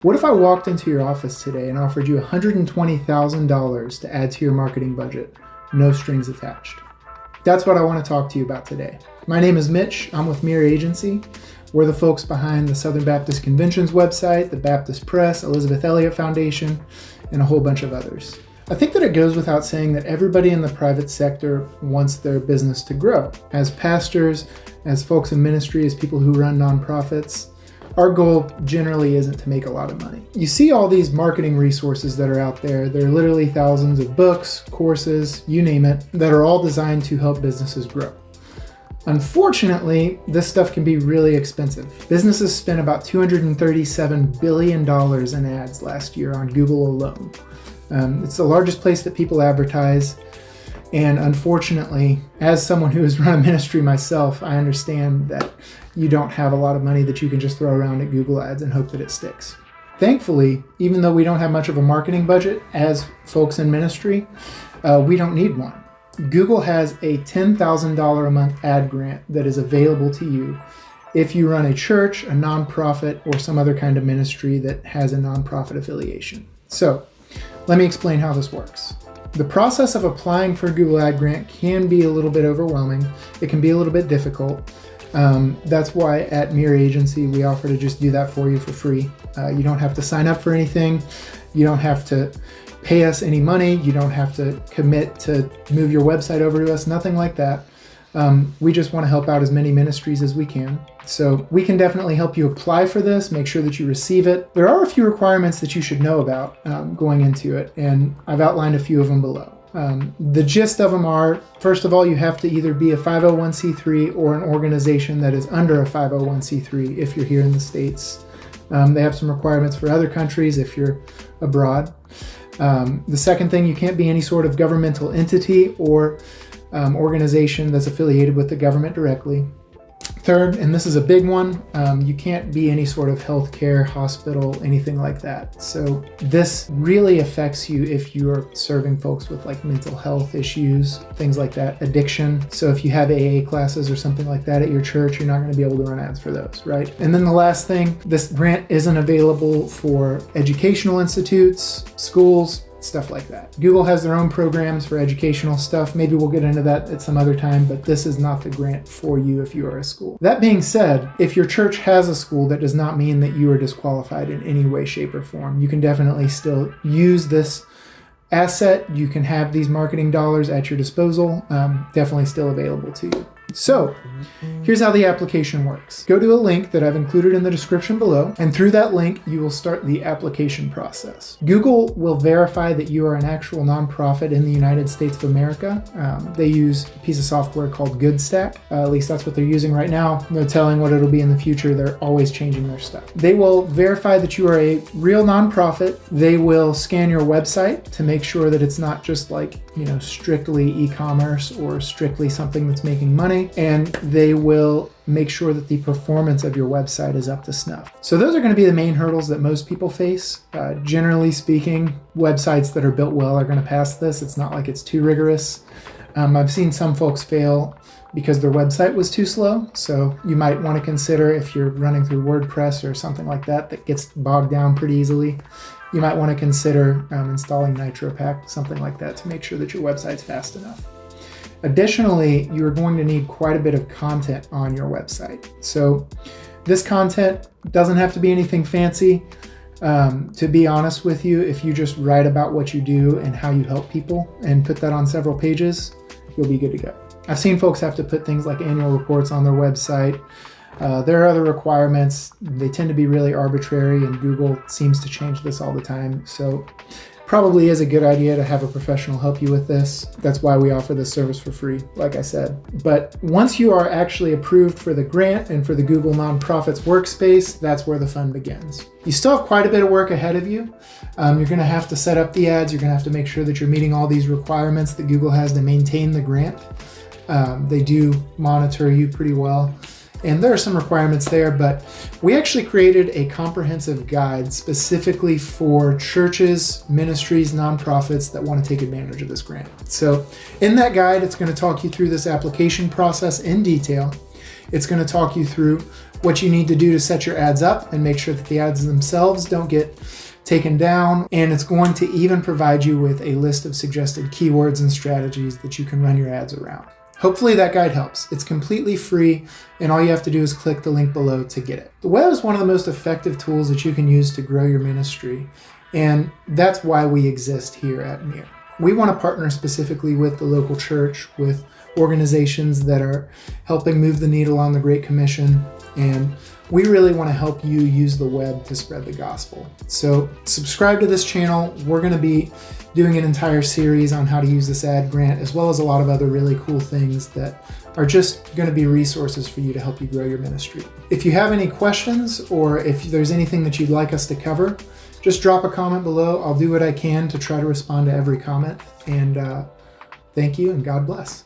What if I walked into your office today and offered you $120,000 to add to your marketing budget? No strings attached. That's what I want to talk to you about today. My name is Mitch. I'm with Mirror Agency. We're the folks behind the Southern Baptist Convention's website, the Baptist Press, Elizabeth Elliot Foundation, and a whole bunch of others. I think that it goes without saying that everybody in the private sector wants their business to grow. As pastors, as folks in ministry, as people who run nonprofits, our goal generally isn't to make a lot of money. You see all these marketing resources that are out there. There are literally thousands of books, courses, you name it, that are all designed to help businesses grow. Unfortunately, this stuff can be really expensive. Businesses spent about $237 billion in ads last year on Google alone. It's the largest place that people advertise. And unfortunately, as someone who has run a ministry myself, I understand that you don't have a lot of money that you can just throw around at Google Ads and hope that it sticks. Thankfully, even though we don't have much of a marketing budget as folks in ministry, we don't need one. Google has a $10,000 a month ad grant that is available to you if you run a church, a nonprofit, or some other kind of ministry that has a nonprofit affiliation. So, let me explain how this works. The process of applying for a Google Ad Grant can be a little bit overwhelming. It can be a little bit difficult. That's why at Mirror Agency, we offer to just do that for you for free. You don't have to sign up for anything. You don't have to pay us any money. You don't have to commit to move your website over to us, nothing like that. We just want to help out as many ministries as we can. So we can definitely help you apply for this, make sure that you receive it. There are a few requirements that you should know about going into it, and I've outlined a few of them below. The gist of them are, first of all, you have to either be a 501c3 or an organization that is under a 501c3 if you're here in the States. They have some requirements for other countries if you're abroad. The second thing, you can't be any sort of governmental entity or organization that's affiliated with the government directly. Third, and this is a big one, you can't be any sort of healthcare, hospital, anything like that. So this really affects you if you're serving folks with like mental health issues, things like that, addiction. So if you have AA classes or something like that at your church, you're not going to be able to run ads for those, right? And then the last thing, this grant isn't available for educational institutes, schools, stuff like that. Google has their own programs for educational stuff. Maybe we'll get into that at some other time, but this is not the grant for you if you are a school. That being said, if your church has a school, that does not mean that you are disqualified in any way, shape, or form. You can definitely still use this asset. You can have these marketing dollars at your disposal, definitely still available to you. So, here's how the application works. Go to a link that I've included in the description below, and through that link, you will start the application process. Google will verify that you are an actual nonprofit in the United States of America. They use a piece of software called GoodStack. At least that's what they're using right now. No telling what it'll be in the future. They're always changing their stuff. They will verify that you are a real nonprofit. They will scan your website to make sure that it's not just like, strictly e-commerce or strictly something that's making money. And they will make sure that the performance of your website is up to snuff. So those are going to be the main hurdles that most people face. Generally speaking, websites that are built well are going to pass this. It's not like it's too rigorous. I've seen some folks fail because their website was too slow. So you might want to consider, if you're running through WordPress or something like that gets bogged down pretty easily, you might want to consider installing NitroPack, something like that, to make sure that your website's fast enough. Additionally, you're going to need quite a bit of content on your website. So this content doesn't have to be anything fancy. To be honest with you, if you just write about what you do and how you help people and put that on several pages, you'll be good to go. I've seen folks have to put things like annual reports on their website. There are other requirements. They tend to be really arbitrary, and Google seems to change this all the time. So probably is a good idea to have a professional help you with this. That's why we offer this service for free, like I said. But once you are actually approved for the grant and for the Google Nonprofits workspace, that's where the fun begins. You still have quite a bit of work ahead of you. You're going to have to set up the ads. You're going to have to make sure that you're meeting all these requirements that Google has to maintain the grant. They do monitor you pretty well. And there are some requirements there, but we actually created a comprehensive guide specifically for churches, ministries, nonprofits that want to take advantage of this grant. So in that guide, it's going to talk you through this application process in detail. It's going to talk you through what you need to do to set your ads up and make sure that the ads themselves don't get taken down. And it's going to even provide you with a list of suggested keywords and strategies that you can run your ads around. Hopefully that guide helps. It's completely free, and all you have to do is click the link below to get it. The web is one of the most effective tools that you can use to grow your ministry, and that's why we exist here at Mere. We want to partner specifically with the local church, with organizations that are helping move the needle on the Great Commission, and we really want to help you use the web to spread the gospel. So subscribe to this channel. We're going to be doing an entire series on how to use this ad grant, as well as a lot of other really cool things that are just going to be resources for you to help you grow your ministry. If you have any questions, or if there's anything that you'd like us to cover, just drop a comment below. I'll do what I can to try to respond to every comment. And thank you, and God bless.